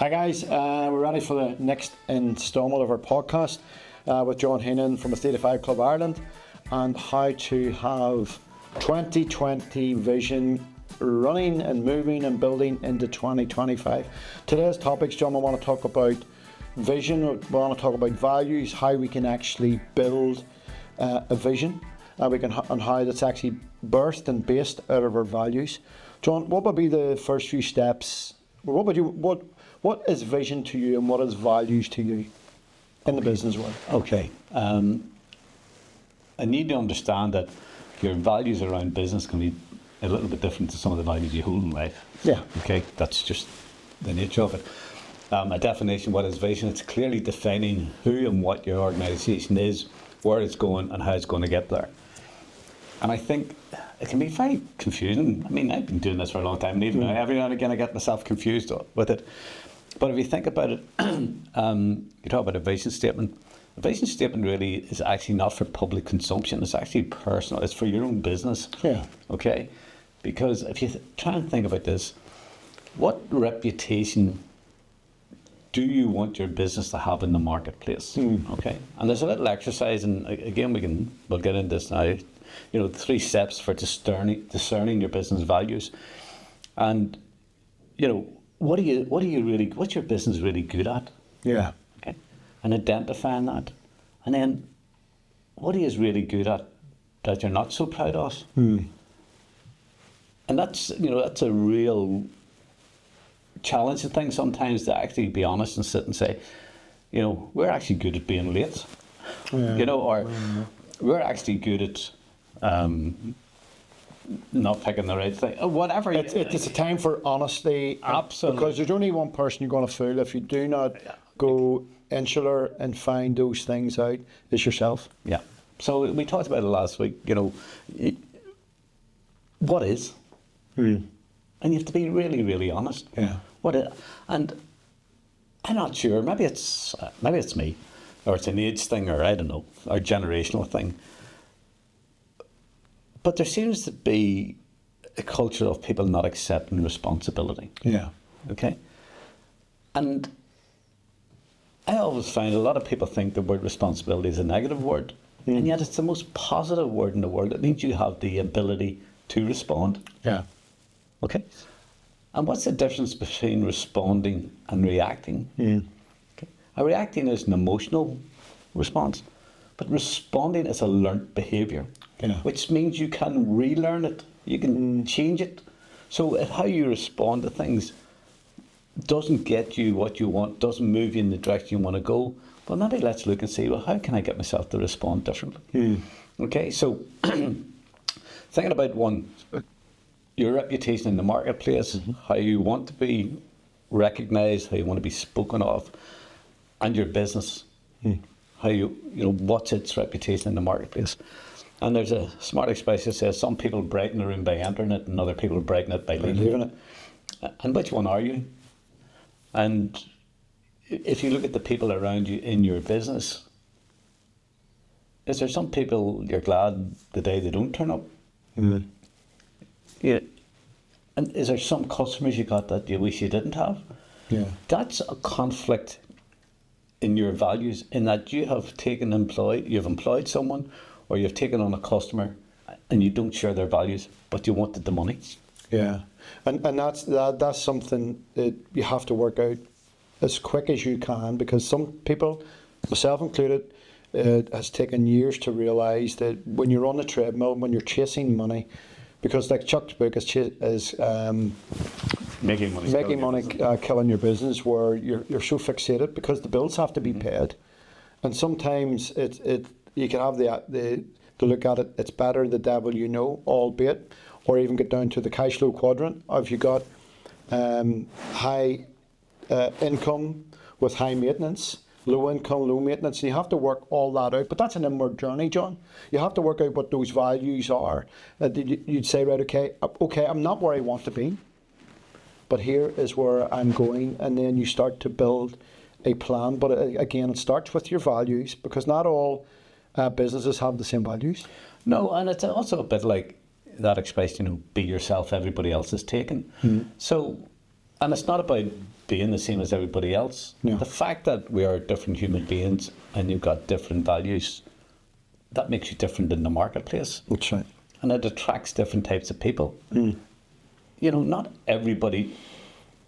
Hi guys, we're ready for the next instalment of our podcast with John Heenan from Estate of Five Club Ireland and how to have 2020 vision running and moving and building into 2025. Today's topics, John, we want to talk about vision, we want to talk about values, how we can actually build a vision and how that's actually birthed and based out of our values. John, what would be the first few steps? What is vision to you and what is values to you in the business world? Okay. I need to understand that your values around business can be a little bit different to some of the values you hold in life. Yeah. Okay, that's just the nature of it. A definition, what is vision? It's clearly defining who and what your organisation is, where it's going and how it's going to get there. And I think it can be very confusing. I mean, I've been doing this for a long time, and even now, every now and again I get myself confused with it. But if you think about it, you talk about a vision statement. A vision statement really is actually not for public consumption. It's actually personal. It's for your own business. Yeah. Okay? Because if you try and think about this, what reputation do you want your business to have in the marketplace? Okay? And there's a little exercise, and again, we'll get into this now. You know, 3 steps for discerning your business values. And, you know, what's your business really good at? Yeah. Okay. And identifying that. And then what are you really good at that you're not so proud of? And that's a real challenging thing sometimes, to actually be honest and sit and say, you know, we're actually good at being late. Yeah. You know, or we're actually good at not picking the right thing, or whatever. It's a time for honesty. Absolutely. Because there's only one person you're going to fool if you do not go insular and find those things out. It's yourself. Yeah. So we talked about it last week. You know, what is? And you have to be really, really honest. Yeah. And I'm not sure. Maybe it's me, or it's an age thing, or I don't know, or generational thing. But there seems to be a culture of people not accepting responsibility. Yeah. Okay? And I always find a lot of people think the word responsibility is a negative word. And yet it's the most positive word in the world. It means you have the ability to respond. Yeah. Okay? And what's the difference between responding and reacting? Okay? Reacting is an emotional response, but responding is a learnt behaviour. Yeah. Which means you can relearn it, you can change it. So if how you respond to things doesn't get you what you want, doesn't move you in the direction you want to go, well, maybe let's look and see, well, how can I get myself to respond differently? Okay, so thinking about one, your reputation in the marketplace, how you want to be recognised, how you want to be spoken of, and your business, how you know, what's its reputation in the marketplace. And there's a smart expression that says some people brighten the room by entering it and other people brighten it by leaving it. And which one are you? And if you look at the people around you in your business, is there some people you're glad the day they don't turn up? Yeah. And is there some customers you got that you wish you didn't have? Yeah. That's a conflict in your values, in that you have you've employed someone, or you've taken on a customer and you don't share their values, but you wanted the money. Yeah, and that's something that you have to work out as quick as you can, because some people, myself included, it has taken years to realise that when you're on the treadmill, when you're chasing money, because like Chuck's book is making money killing your business, where you're so fixated because the bills have to be paid, and sometimes you can have the look at it, it's better the devil you know, albeit, or even get down to the cash flow quadrant. Or if you got high income with high maintenance, low income, low maintenance, and you have to work all that out. But that's an inward journey, John. You have to work out what those values are. You'd say, right, okay, I'm not where I want to be, but here is where I'm going, and then you start to build a plan. But again, it starts with your values, because not all businesses have the same values. No, and it's also a bit like that expression, be yourself, everybody else is taken. So, and it's not about being the same as everybody else. Yeah. The fact that we are different human beings and you've got different values, that makes you different in the marketplace. That's right. And it attracts different types of people. You know, not everybody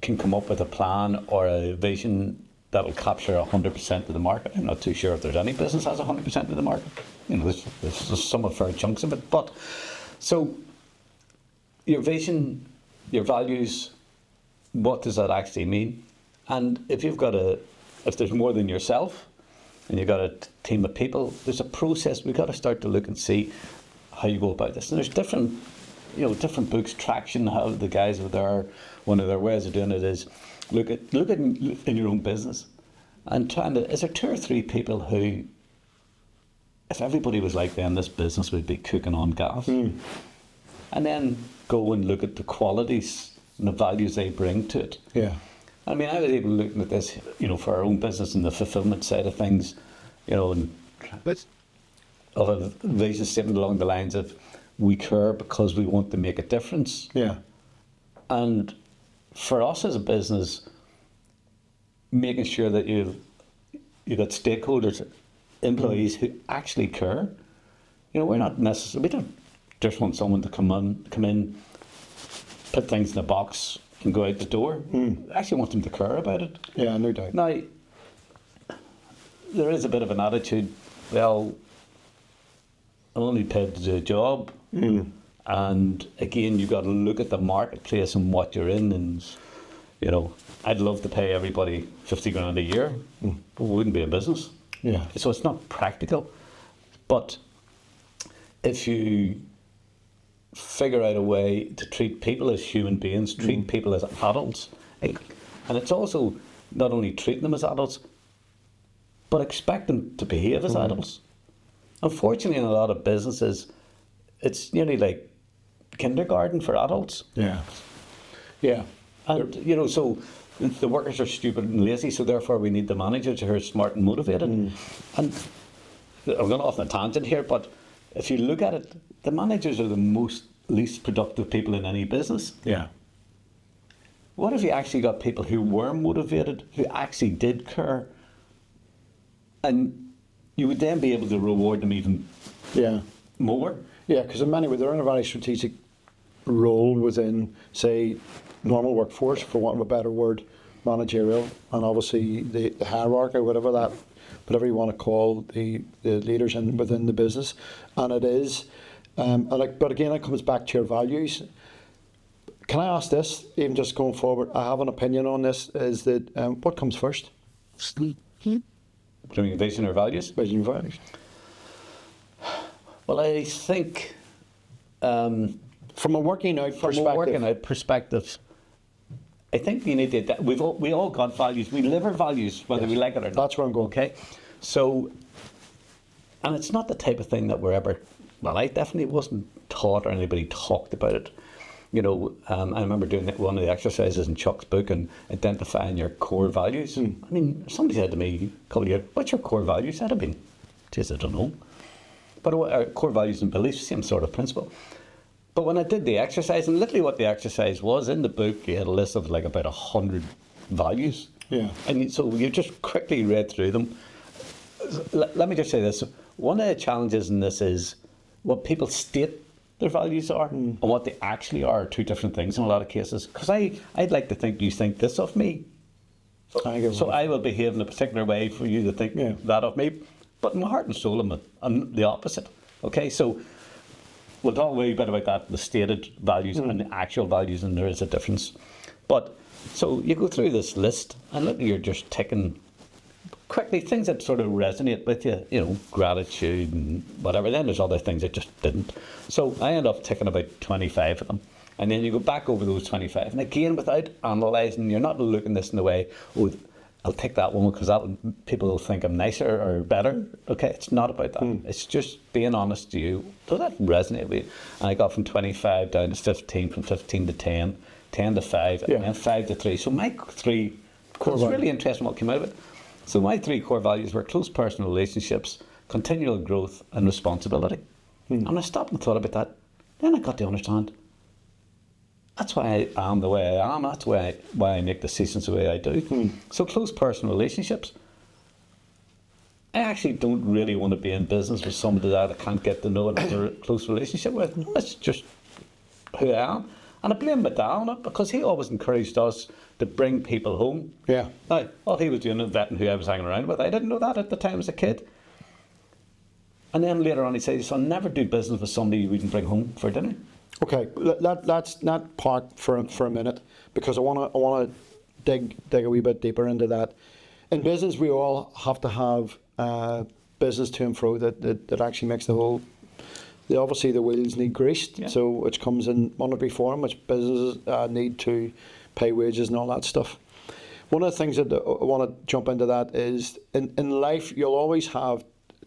can come up with a plan or a vision that'll capture 100% of the market. I'm not too sure if there's any business that has 100% of the market. You know, there's some fair chunks of it. But, so, your vision, your values, what does that actually mean? And if you've got if there's more than yourself, and you've got a team of people, there's a process. We've got to start to look and see how you go about this. And there's different books. Traction, how the guys over there, one of their ways of doing it is look at in your own business and is there 2 or 3 people who, if everybody was like them, this business would be cooking on gas. And then go and look at the qualities and the values they bring to it. Yeah. I mean, I was even looking at this, you know, for our own business and the fulfillment side of things, you know, and of a vision statement along the lines of we care because we want to make a difference. Yeah. And for us as a business, making sure that you've got stakeholders, employees who actually care. You know, we're not necessarily, we don't just want someone to come in, put things in a box and go out the door. I actually want them to care about it. Yeah, no doubt. Now, there is a bit of an attitude, well, I'm only paid to do a job. And again, you've got to look at the marketplace and what you're in. And, you know, I'd love to pay everybody 50 grand a year, but we wouldn't be a business. Yeah. So it's not practical. But if you figure out a way to treat people as human beings, treat people as adults, and it's also not only treating them as adults, but expect them to behave as adults. Unfortunately, in a lot of businesses, it's nearly like kindergarten for adults. Yeah. Yeah. And, you know, so the workers are stupid and lazy, so therefore we need the managers who are smart and motivated. And I'm going off on a tangent here, but if you look at it, the managers are the least productive people in any business. Yeah. What if you actually got people who were motivated, who actually did care, and you would then be able to reward them even more? Yeah, because in many ways they're in a very strategic role within, say, normal workforce, for want of a better word, managerial, and obviously the hierarchy, whatever you want to call the leaders within the business, and it is, but again, it comes back to your values. Can I ask this, even just going forward? I have an opinion on this. Is that what comes first? Doing vision or values? Vision and values. Well, I think from a working out perspective, I think you need to. We all got values. We live our values, whether we like it or not. That's where I'm going. Okay, so, and it's not the type of thing that we're ever. Well, I definitely wasn't taught or anybody talked about it. You know, I remember doing one of the exercises in Chuck's book and identifying your core values. I mean, somebody said to me a couple of years, "What's your core values?" I'd have been, geez, I don't know. But our core values and beliefs, same sort of principle. But when I did the exercise, and literally what the exercise was, in the book, you had a list of like about 100 values. Yeah. And so you just quickly read through them. Let me just say this. One of the challenges in this is what people state their values are and what they actually are 2 different things in a lot of cases. Because I'd like to think you think this of me. So I will behave in a particular way for you to think that of me. But in my heart and soul, I'm the opposite. Okay, so we'll talk a wee bit about that, the stated values and the actual values, and there is a difference. But, so you go through this list, and look, you're just ticking quickly things that sort of resonate with you, you know, gratitude and whatever. Then there's other things that just didn't. So I end up ticking about 25 of them. And then you go back over those 25. And again, without analysing, you're not looking this in the way, oh, I'll take that one because people will think I'm nicer or better. Okay, it's not about that. It's just being honest to you. Does that resonate with you? And I got from 25 down to 15, from 15 to 10, 10 to 5, and then 5 to 3. So my 3 core values, it's really interesting what came out of it. So my 3 core values were close personal relationships, continual growth, and responsibility. And I stopped and thought about that. Then I got to understand, That's why I am the way I am. That's why I make decisions the way I do. So close personal relationships. I actually don't really want to be in business with somebody that I can't get to know and have a close relationship with. That's just who I am. And I blame my dad on it because he always encouraged us to bring people home. Yeah. Now, all he was doing was vetting who I was hanging around with. I didn't know that at the time as a kid. And then later on he said, son, never do business with somebody you wouldn't bring home for dinner. Okay, let's not park for a minute because I want to dig a wee bit deeper into that. In business, we all have to have business to and fro that actually makes the whole. Obviously, the wheels need greased, so which comes in monetary form, which businesses need to pay wages and all that stuff. One of the things that I want to jump into that is in life you'll always have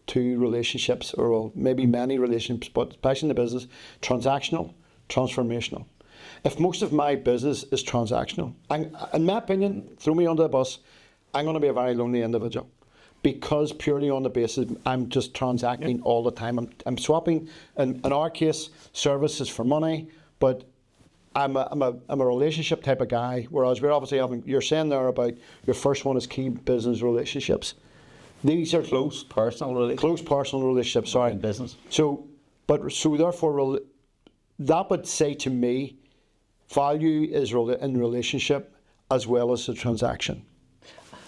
two relationships, or well, maybe many relationships, but especially in the business, transactional, transformational. If most of my business is transactional, in my opinion, throw me under the bus, I'm going to be a very lonely individual. Because purely on the basis I'm just transacting all the time. I'm swapping, in our case, services for money, but I'm a relationship type of guy. Whereas we're obviously having, you're saying there about your first one is key business relationships. These are Close personal relationships. Sorry, in business. So therefore, that would say to me, value is in relationship as well as the transaction.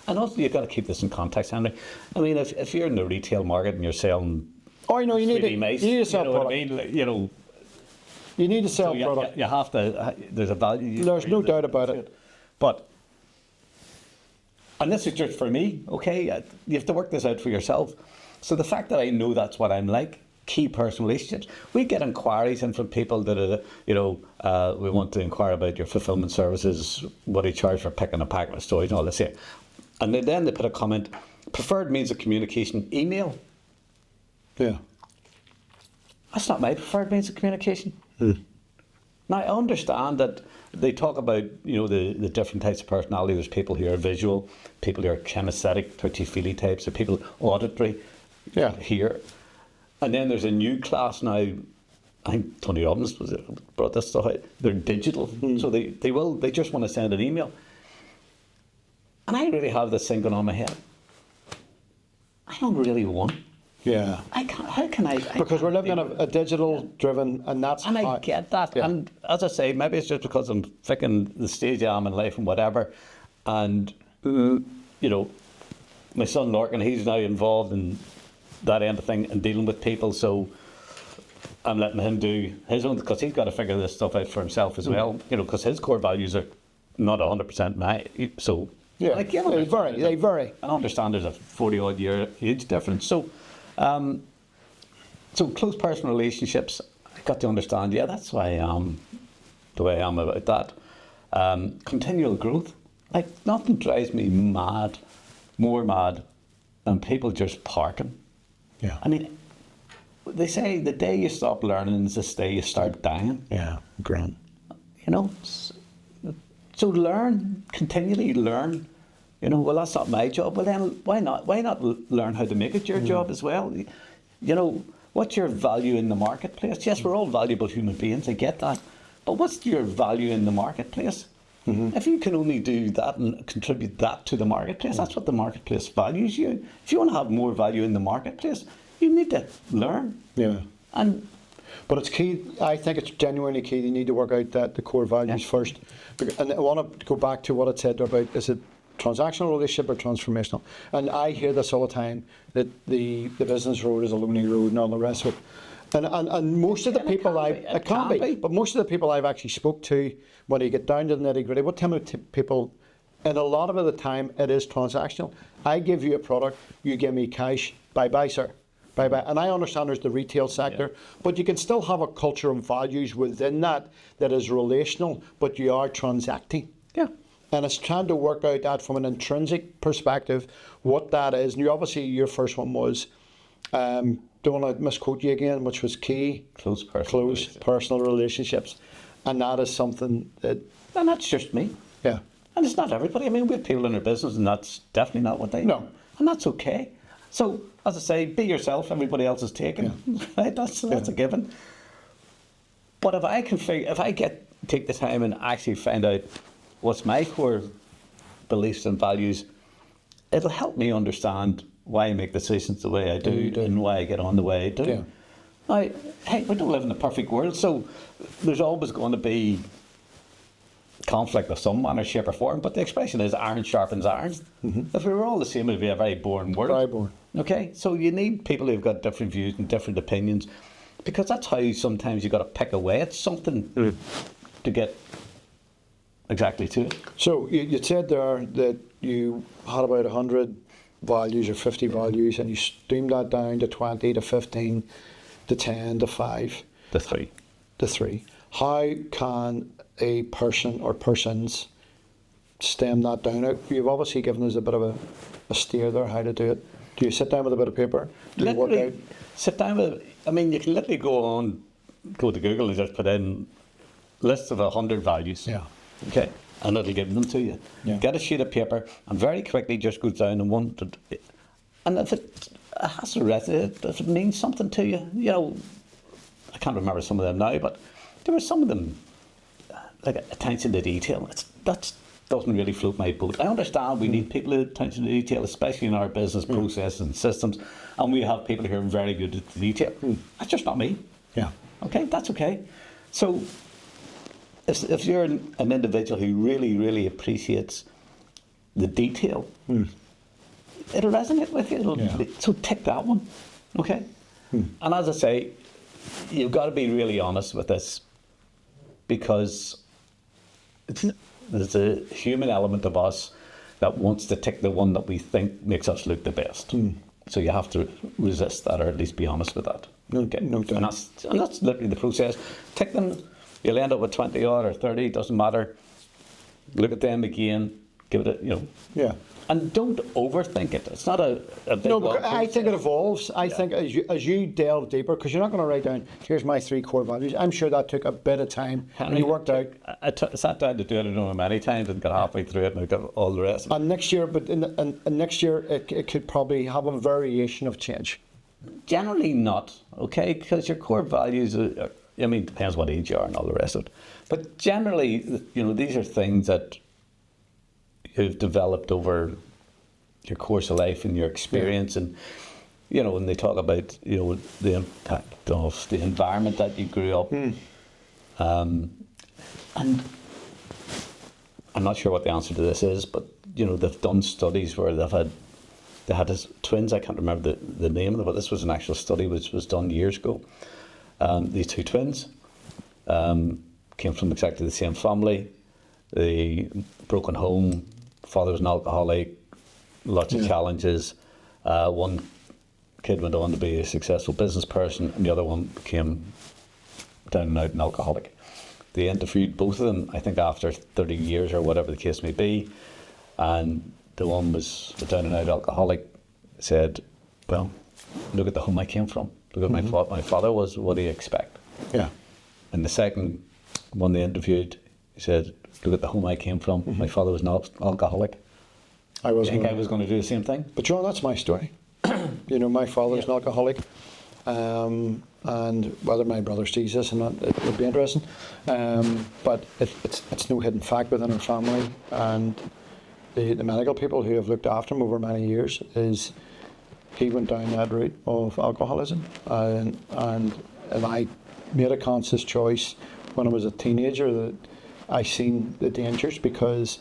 And also, you've got to keep this in context, Henry. I mean, if you're in the retail market and you're selling, you need to sell you know product. what I mean? You know, you need to sell so product. you have to. There's a value. There's no doubt about it. But, and this is just for me. Okay, you have to work this out for yourself. So the fact that I know that's what I'm like, key personal relationships. We get inquiries in from people that are, we want to inquire about your fulfillment services, what do you charge for picking a packet of storage, and all this here. And then they put a comment, preferred means of communication, email. Yeah. That's not my preferred means of communication. Now, I understand that they talk about, the different types of personality. There's people who are visual, people who are kinesthetic, touchy-feely types, or people auditory here. And then there's a new class now, I think Tony Robbins brought this stuff out, they're digital. So they just want to send an email. And I really have this thing going on in my head. I don't really want. Yeah. I can't. How can I? Because we're living in a digital driven, and that's. And I get that. Yeah. And as I say, maybe it's just because I'm thinking the stage I am in life and whatever. And my son Lorcan, he's now involved in that end of thing and dealing with people. So I'm letting him do his own, because he's got to figure this stuff out for himself as well. Because his core values are not 100% my. So. Yeah, they vary. I understand there's a 40-odd year age difference. So, so close personal relationships, I got to understand, that's why I am the way I am about that. Continual growth. Like, nothing drives me more mad than people just parking. Yeah. I mean, they say the day you stop learning is the day you start dying. Yeah, grand. So learn, continually learn. Well, that's not my job. Well, then why not? Why not learn how to make it your job as well? What's your value in the marketplace? Yes, we're all valuable human beings, I get that. But what's your value in the marketplace? If you can only do that and contribute that to the marketplace, that's what the marketplace values you. If you want to have more value in the marketplace, you need to learn. Yeah. But it's key. I think it's genuinely key. You need to work out the core values first. And I want to go back to what I said about, is it transactional relationship or transformational? And I hear this all the time, that the business road is a lonely road and all the rest of it. And most of the people it can be, but most of the people I've actually spoke to, when you get down to the nitty gritty, what tell me people, and a lot of the time it is transactional. I give you a product, you give me cash, bye-bye, sir. Bye-bye. And I understand there's the retail sector, but you can still have a culture and values within that is relational, but you are transacting. Yeah. And it's trying to work out that from an intrinsic perspective, what that is. And obviously your first one was, don't want to misquote you again, which was key. Close personal relationships. And that is something that... And that's just me. Yeah. And it's not everybody. I mean, we have people in our business and that's definitely not what they do. No. And that's okay. So, as I say, be yourself, everybody else is taken. Yeah. Right? That's a given. But if I get take the time and actually find out what's my core beliefs and values, it'll help me understand why I make decisions the way I do and why I get on the way I do. Yeah. Now, hey, we don't live in a perfect world, so there's always going to be conflict of some manner, shape or form, but the expression is iron sharpens iron. If we were all the same, it would be a very boring world. Very boring. Okay, so you need people who've got different views and different opinions, because that's how sometimes you've got to pick away at something to get exactly to it. So you said there that you had about 100 values or 50 values, and you streamed that down to 20, to 15, to 10, to 5. The three. To 3. How can a person or persons stem that down? Now, you've obviously given us a bit of a steer there how to do it. Do you sit down with a bit of paper? Do you work out? Sit down with, I mean, you can literally go to Google and just put in lists of 100 values. Yeah. Okay, and it'll give them to you. Yeah. Get a sheet of paper and very quickly just go down and one. And if it has to resonate, if it means something to you, you know, I can't remember some of them now, but there were some of them, like attention to detail. That doesn't really float my boat. I understand we need people with attention to detail, especially in our business processes and systems, and we have people who are very good at the detail. That's just not me. Yeah. Okay, that's okay. So if you're an individual who really, really appreciates the detail, it'll resonate with you. So tick that one, okay? And as I say, you've got to be really honest with this, because there's a human element of us that wants to tick the one that we think makes us look the best. So you have to resist that, or at least be honest with that. Okay. No doubt. And that's literally the process. Tick them. You'll end up with 20 odd or 30, doesn't matter. Look at them again, give it a, you know. Yeah. And don't overthink it. It's not a big No, long but I process. think it evolves. I think as you delve deeper, because you're not going to write down, here's my 3 core values. I'm sure that took a bit of time. And you worked out. I sat down to do it, I don't know, many times and got halfway through it and I got all the rest. And next year, but in next year, it could probably have a variation of change. Generally not, okay, because your core values are, I mean, it depends what age you are and all the rest of it. But generally, you know, these are things that you've developed over your course of life and your experience. And, you know, when they talk about, you know, the impact of the environment that you grew up, and I'm not sure what the answer to this is, but, you know, they've done studies where they had twins, I can't remember the name of it, but this was an actual study which was done years ago. These 2 twins came from exactly the same family. The broken home, father was an alcoholic, lots of challenges. One kid went on to be a successful business person, and the other one became down and out an alcoholic. They interviewed both of them, I think, after 30 years or whatever the case may be, and the one was the down and out alcoholic said, well, look at the home I came from. Look at my father was, what do you expect? Yeah. And the second one they interviewed, he said, look at the home I came from. My father was an alcoholic. I was. Do you think I was going to do the same thing? But John, that's my story. You know, my father's an alcoholic, and whether my brother sees this or not, it would be interesting. But it's no hidden fact within our family, and the medical people who have looked after him over many years is he went down that route of alcoholism, and I made a conscious choice when I was a teenager that I seen the dangers, because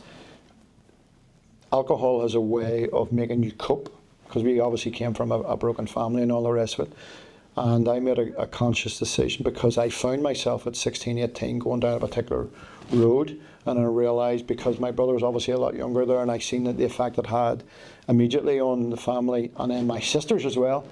alcohol has a way of making you cope, because we obviously came from a broken family and all the rest of it. And I made a conscious decision, because I found myself at 16, 18 going down a particular road, and I realised, because my brother was obviously a lot younger there, and I seen the effect it had immediately on the family and then my sisters as well.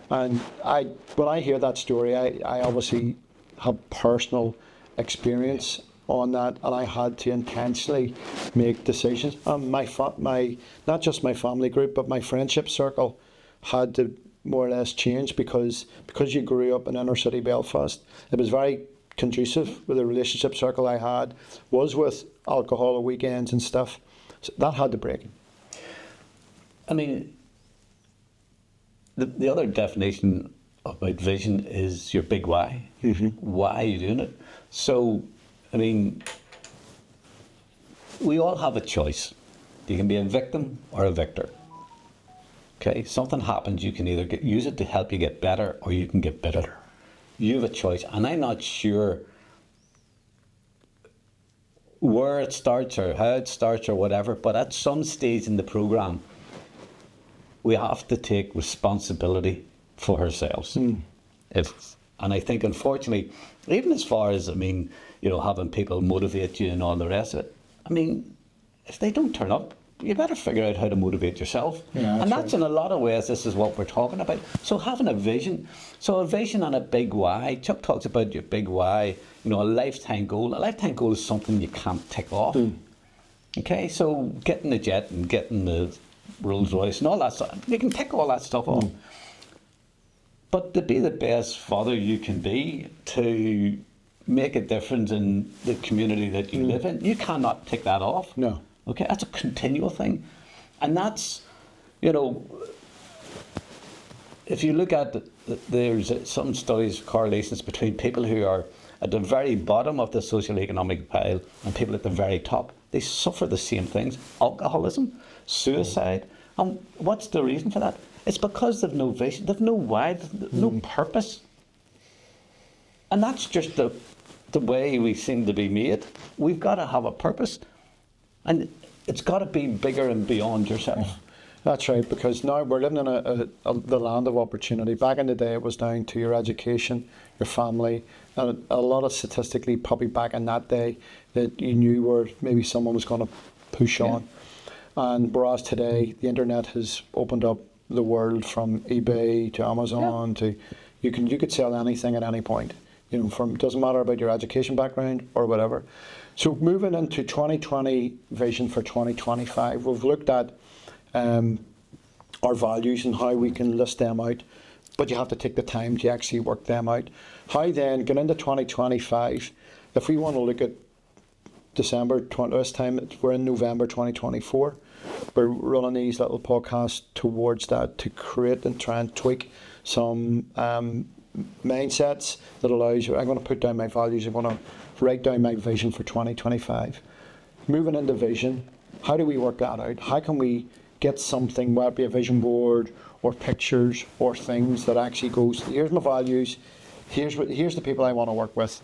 And when I hear that story, I obviously have personal experience on that, and I had to intentionally make decisions. And not just my family group, but my friendship circle had to more or less change, because you grew up in inner city Belfast. It was very conducive with the relationship circle I had was with alcohol at weekends and stuff. So that had to break. I mean, the other definition about vision is your big why. Why are you doing it? So I mean, we all have a choice. You can be a victim or a victor. Okay, something happens, you can either use it to help you get better or you can get bitter. You have a choice, and I'm not sure where it starts or how it starts or whatever, but at some stage in the programme, we have to take responsibility for ourselves. And I think, unfortunately, even as far as, I mean, you know, having people motivate you and all the rest of it, I mean, if they don't turn up, you better figure out how to motivate yourself. Yeah, and that's right. in a lot of ways, this is what we're talking about. So having a vision, so a vision and a big why. Chuck talks about your big why, you know, a lifetime goal. A lifetime goal is something you can't tick off. Okay, so getting the jet and getting the Rolls Royce and all that stuff, you can tick all that stuff off. But to be the best father you can be, to make a difference in the community that you live in, you cannot tick that off. No. Okay, that's a continual thing. And that's, you know, if you look at, there's some studies, correlations between people who are at the very bottom of the socioeconomic pile and people at the very top. They suffer the same things: alcoholism, suicide. And what's the reason for that? It's because they've no vision, they've no why, they've no purpose. And that's just the way we seem to be made. We've got to have a purpose. And it's got to be bigger and beyond yourself. That's right, because now we're living in the land of opportunity. Back in the day, it was down to your education, your family, and a lot of statistically, probably back in that day, that you knew where maybe someone was going to push on. And whereas today, the internet has opened up the world from eBay to Amazon to you could sell anything at any point. You know, from doesn't matter about your education background or whatever. So moving into 2020 vision for 2025, we've looked at our values and how we can list them out, but you have to take the time to actually work them out. How then, get into 2025, if we want to look at December, this time we're in November 2024, we're running these little podcasts towards that to create and try and tweak some mindsets that allows you. I'm going to put down my values, I'm going to write down my vision for 2025. Moving into vision, how do we work that out? How can we get something, whether it be a vision board or pictures or things that actually goes, here's my values, here's the people I want to work with.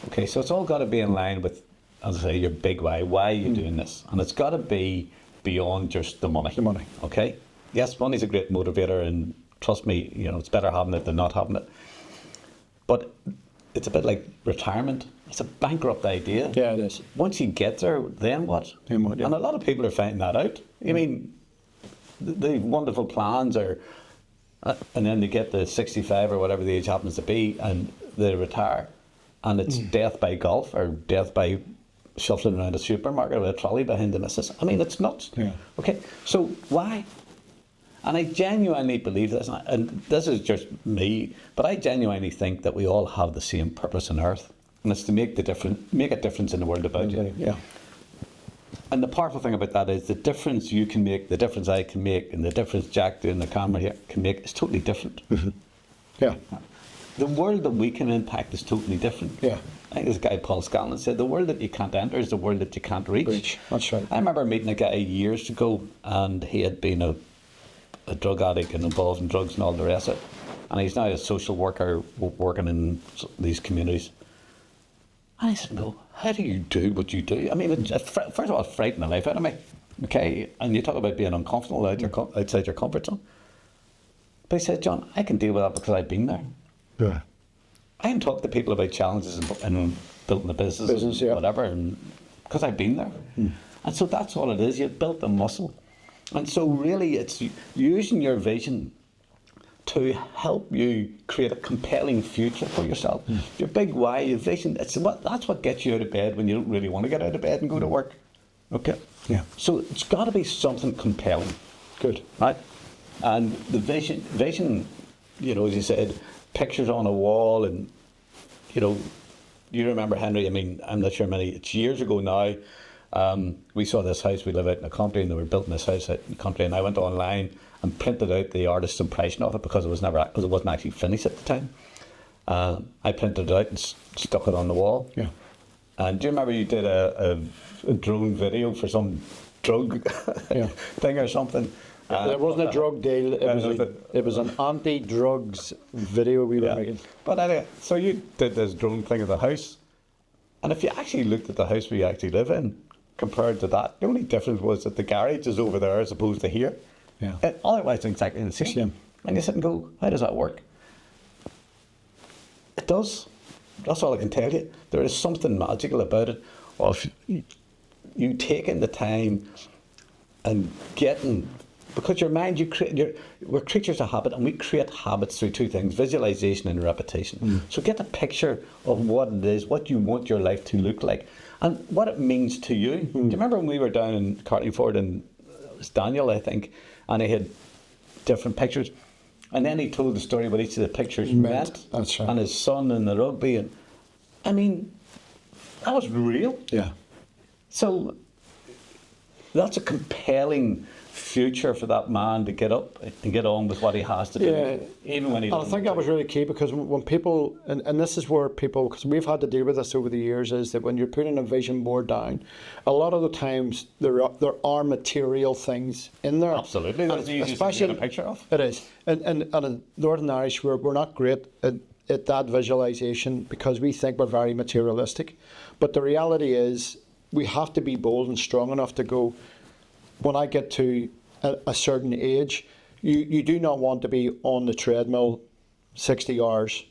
Okay, so it's all got to be in line with, as I say, your big why. Why are you doing this? And it's got to be beyond just the money. The money. Okay? Yes, money's a great motivator, and trust me, you know, it's better having it than not having it. But it's a bit like retirement. It's a bankrupt idea. Yeah, it is. Once you get there, then what? Then what, yeah. And a lot of people are finding that out. I mean, the wonderful plans are, and then they get to 65 or whatever the age happens to be, and they retire. And it's death by golf or death by shuffling around a supermarket with a trolley behind the missus. I mean, it's nuts. Yeah. Okay, so why? And I genuinely believe this, and this is just me, but I genuinely think that we all have the same purpose on earth, and it's to make a difference in the world about you. Yeah. And the powerful thing about that is the difference you can make, the difference I can make, and the difference Jack doing the camera here can make is totally different. Yeah. The world that we can impact is totally different. Yeah. I think this guy Paul Scanlon said the world that you can't enter is the world that you can't reach. That's right. I remember meeting a guy years ago, and he had been a drug addict and involved in drugs and all the rest of it. And he's now a social worker working in these communities. And I said, no, how do you do what you do? I mean, first of all, it frightened the life out of me. Okay, and you talk about being uncomfortable outside your comfort zone. But he said, John, I can deal with that because I've been there. Yeah. I can talk to people about challenges and building a business yeah. whatever, and because I've been there. And so that's all it is. You've built the muscle. And so really it's using your vision to help you create a compelling future for yourself. Your big why, your vision, that's what gets you out of bed when you don't really want to get out of bed and go to work. Okay? Yeah. So it's got to be something compelling. Good. Right? And the vision, you know, as you said, pictures on a wall, and, you know, you remember, Henry, I mean, I'm not sure it's years ago now, we saw this house, we live out in the country, and they were building this house out in the country, and I went online and printed out the artist's impression of it because it wasn't actually finished at the time. I printed it out and stuck it on the wall. Yeah. And do you remember you did a drone video for some drug thing or something? It wasn't a drug deal. It was an anti-drugs video we were making. But anyway, so you did this drone thing at the house, and if you actually looked at the house we actually live in, compared to that, the only difference was that the garage is over there as opposed to here. Yeah. Otherwise, it's exactly the same. And you sit and go, how does that work? It does. That's all I can tell you. There is something magical about it. Of you taking the time and getting, because your mind, we're creatures of habit, and we create habits through two things: visualization and repetition. So get a picture of what it is, what you want your life to look like, and what it means to you. Do you remember when we were down in Carlingford, and it was Daniel, I think, and he had different pictures, and then he told the story what each of the pictures meant. That's right. And his son and the rugby, and I mean, that was real. Yeah. So that's a compelling future for that man to get up and get on with what he has to do, even when he. And I think that was really key, because when people, and this is where people, because we've had to deal with this over the years, is that when you're putting a vision board down, a lot of the times there are material things in there. Absolutely, that's the easiest thing to get a picture of. It is, and in Northern Irish we're not great at that visualisation, because we think we're very materialistic, but the reality is we have to be bold and strong enough to go, when I get to a certain age, you do not want to be on the treadmill 60 hours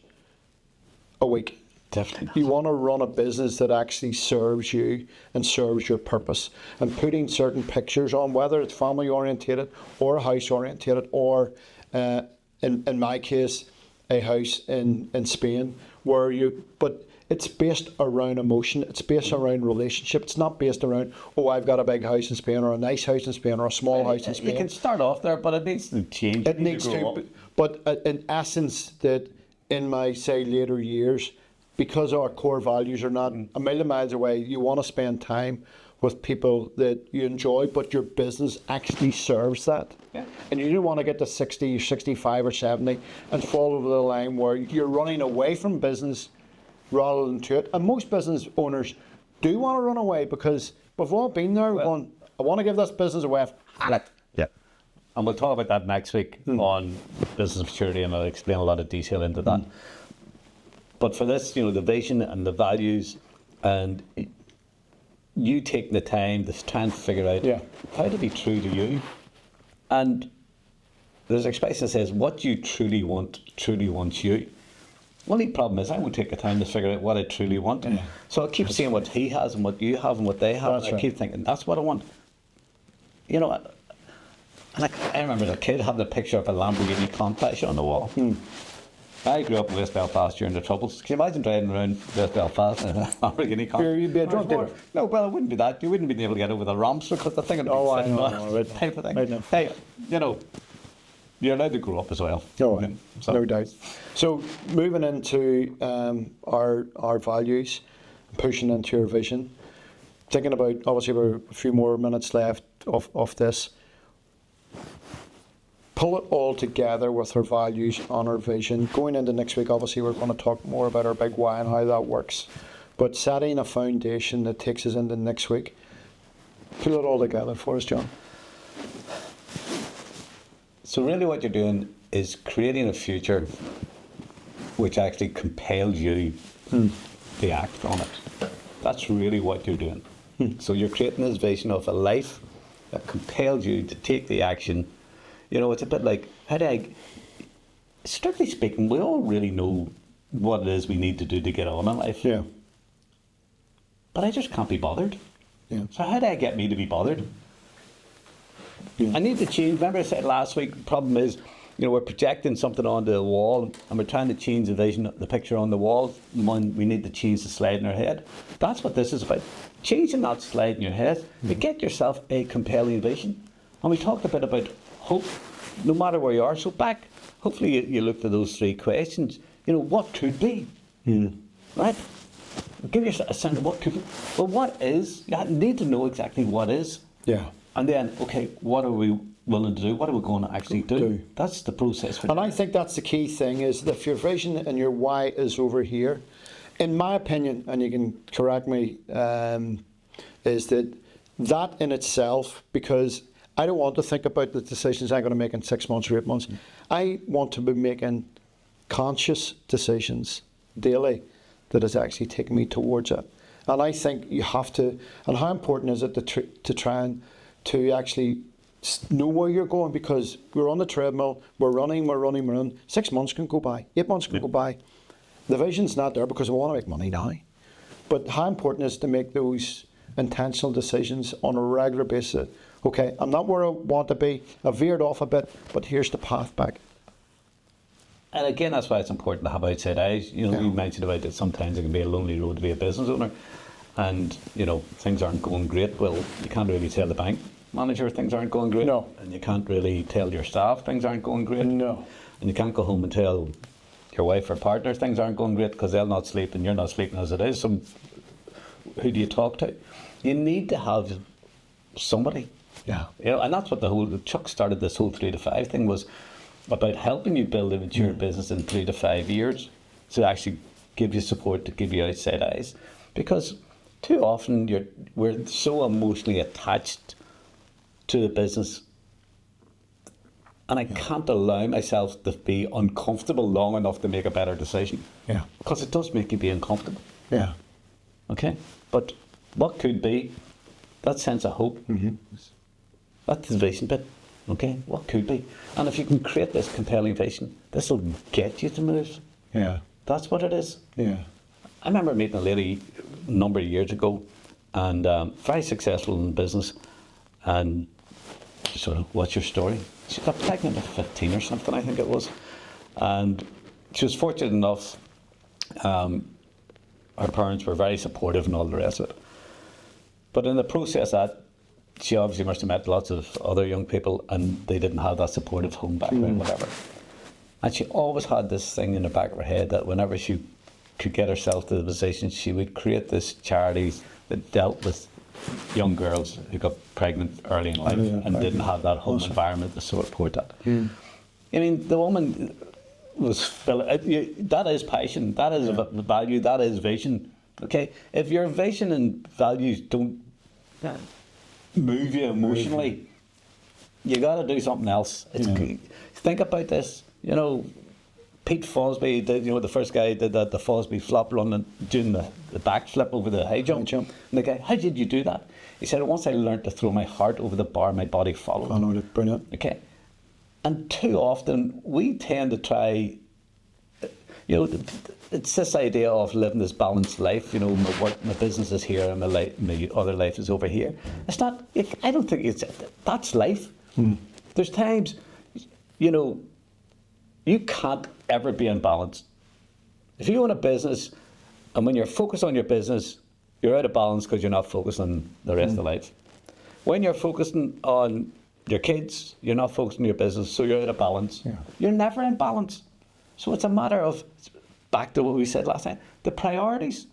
a week. Definitely not. You want to run a business that actually serves you and serves your purpose. And putting certain pictures on, whether it's family orientated or house orientated, or in my case, a house in Spain, where but it's based around emotion, it's based around relationship, it's not based around, oh, I've got a big house in Spain, or a nice house in Spain, or a small house in Spain. You can start off there, but it needs to change. It needs to, but in essence, that in my, say, later years, because our core values are not a million miles away, you want to spend time with people that you enjoy, but your business actually serves that. Yeah. And you don't want to get to 60, 65 or 70 and fall over the line where you're running away from business rather than to it. And most business owners do want to run away, because we've all been there going, I want to give this business away. Yeah. And we'll talk about that next week on business maturity, and I'll explain a lot of detail into that. But for this, the vision and the values, and you taking the time to try and figure out how to be true to you. And there's an expression that says, what you truly want truly wants you. Only problem is I won't take the time to figure out what I truly want. Yeah. So I'll keep seeing what he has and what you have and what they have. And I keep thinking, that's what I want. And I remember as a kid having a picture of a Lamborghini Countach on the wall. I grew up in West Belfast during the Troubles. Can you imagine driving around West Belfast in a Lamborghini Countach? You'd be a drunk dealer. No, well, it wouldn't be that. You wouldn't be able to get over the ramps, because the thing would be sitting on the type of thing. Right now. Hey, you're allowed to grow up as well. No doubt. So moving into our values, pushing into your vision, thinking about, obviously we're a few more minutes left of this. Pull it all together with our values and our vision. Going into next week, obviously we're going to talk more about our big why and how that works. But setting a foundation that takes us into next week. Pull it all together for us, John. So really what you're doing is creating a future which actually compels you to act on it. That's really what you're doing. So you're creating this vision of a life that compels you to take the action. It's a bit like, strictly speaking, we all really know what it is we need to do to get on in life. Yeah. But I just can't be bothered. Yeah. So how do I get me to be bothered? Yeah. I need to change. Remember I said last week, the problem is, we're projecting something onto the wall and we're trying to change the vision, the picture on the wall. We need to change the slide in our head. That's what this is about. Changing that slide in your head to get yourself a compelling vision. And we talked a bit about hope, no matter where you are. So hopefully you looked at those three questions. What could be? Right? Give yourself a sense of what could be. Well, what is? You need to know exactly what is. Yeah. And then, okay, what are we willing to do? What are we going to actually do? That's the process. And I think that's the key thing, is that if your vision and your why is over here, in my opinion, and you can correct me, is that in itself, because I don't want to think about the decisions I'm going to make in 6 months or 8 months. I want to be making conscious decisions daily that is actually taking me towards it. And I think you have to, and how important is it to try and to actually know where you're going, because we're on the treadmill, we're running. 6 months can go by, 8 months can go by. The vision's not there because we want to make money now. But how important is it to make those intentional decisions on a regular basis? Okay, I'm not where I want to be, I've veered off a bit, but here's the path back. And again, that's why it's important to have outside eyes. You know, you mentioned about that sometimes it can be a lonely road to be a business owner, and you know things aren't going great. Well, you can't really tell the bank manager things aren't going great. No. And you can't really tell your staff things aren't going great. No. And you can't go home and tell your wife or partner things aren't going great because they'll not sleep and you're not sleeping as it is. So who do you talk to? You need to have somebody. Yeah. You know, and that's what Chuck started this whole 3 to 5 thing, was about helping you build a mature business in 3 to 5 years, to actually give you support, to give you outside eyes. Because too often we're so emotionally attached to the business, and I can't allow myself to be uncomfortable long enough to make a better decision. Yeah. Because it does make you be uncomfortable. Yeah. Okay? But what could be that sense of hope? That's the vision bit. Okay? What could be? And if you can create this compelling vision, this will get you to move. Yeah. That's what it is. Yeah. I remember meeting a lady a number of years ago, and very successful in business, and sort of, what's your story? She got pregnant at 15 or something, I think it was. And she was fortunate enough, her parents were very supportive and all the rest of it. But in the process of that, she obviously must have met lots of other young people, and they didn't have that supportive home background, whatever. And she always had this thing in the back of her head that whenever she could get herself to the position, she would create this charity that dealt with young girls who got pregnant early in life and didn't have that home environment to support that. I mean, the woman was that is passion, that is value, that is vision. Okay, if your vision and values don't move you emotionally, you got to do something else. Think about this. You know, Pete Fosby did, you know, the first guy did that, the Fosby flop run and doing the backflip over the high jump. And the guy, how did you do that? He said, once I learned to throw my heart over the bar, my body followed. I know, that's brilliant. Okay. And too often we tend to try, you know, it's this idea of living this balanced life. You know, my work, my business is here, and my other life is over here. It's not. I don't think that's life. There's times, you know, you can't ever be unbalanced. If you own a business, and when you're focused on your business, you're out of balance because you're not focused on the rest of life. When you're focusing on your kids, you're not focused on your business, so you're out of balance. Yeah. You're never in balance. So it's a matter of, back to what we said last time, the priorities.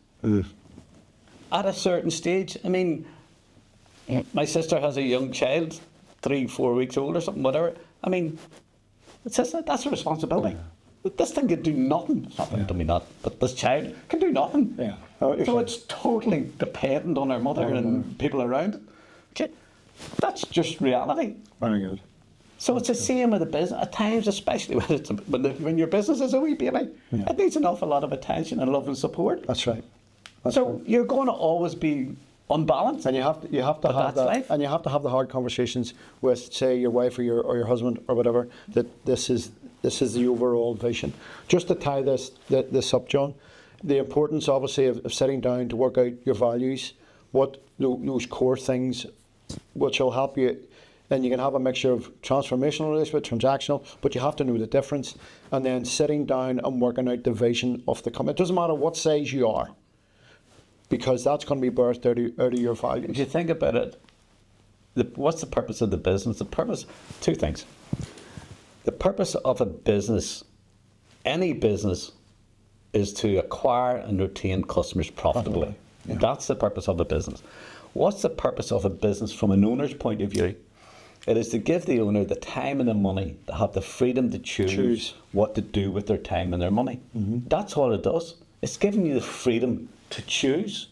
At a certain stage, I mean, my sister has a young child, 3-4 weeks old or something, whatever. I mean, that's a responsibility. This thing can do nothing. It's not to me not, but this child can do nothing. Yeah. So it's totally dependent on her mother and people around it. Okay. That's just reality. Very good. So it's the same with the business. At times, especially when your business is a wee baby, it needs an awful lot of attention and love and support. That's right. You're going to always be unbalanced. And you have to have that, life. And you have to have the hard conversations with, say, your wife or your husband or whatever, that this is the overall vision. Just to tie this up, John, the importance, obviously, of sitting down to work out your values, what those core things, which will help you. And you can have a mixture of transformational relationship, transactional, but you have to know the difference. And then sitting down and working out the vision of the company. It doesn't matter what size you are, because that's going to be birthed out of your values. If you think about it, what's the purpose of the business? The purpose, two things. The purpose of a business, any business, is to acquire and retain customers profitably. Yeah. That's the purpose of a business. What's the purpose of a business from an owner's point of view? It is to give the owner the time and the money to have the freedom to choose what to do with their time and their money. That's all it does. It's giving you the freedom to choose.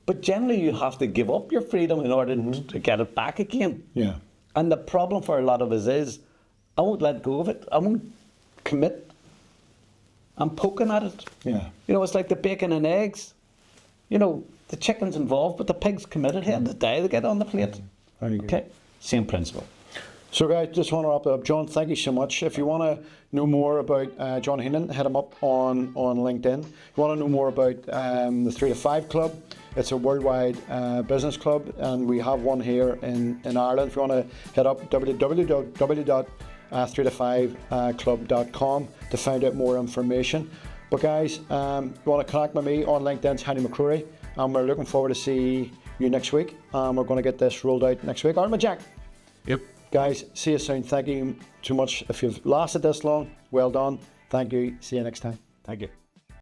But generally, you have to give up your freedom in order to get it back again. Yeah. And the problem for a lot of us is, I won't let go of it. I won't commit. I'm poking at it. Yeah. You know, it's like the bacon and eggs. You know, the chicken's involved, but the pig's committed. At the end of the day, they get on the plate. Very good. Okay, same principle. So guys, just want to wrap it up. John, thank you so much. If you want to know more about John Heenan, hit him up on LinkedIn. If you want to know more about the 3 to 5 Club, it's a worldwide business club, and we have one here in Ireland. If you want to hit up www.3to5club.com to find out more information. But guys, if you want to connect with me on LinkedIn, it's Henry McCrory, and we're looking forward to see you next week. We're going to get this rolled out next week, aren't we, Jack? Yep. Guys, see you soon. Thank you too much. If you've lasted this long, well done. Thank you. See you next time. Thank you.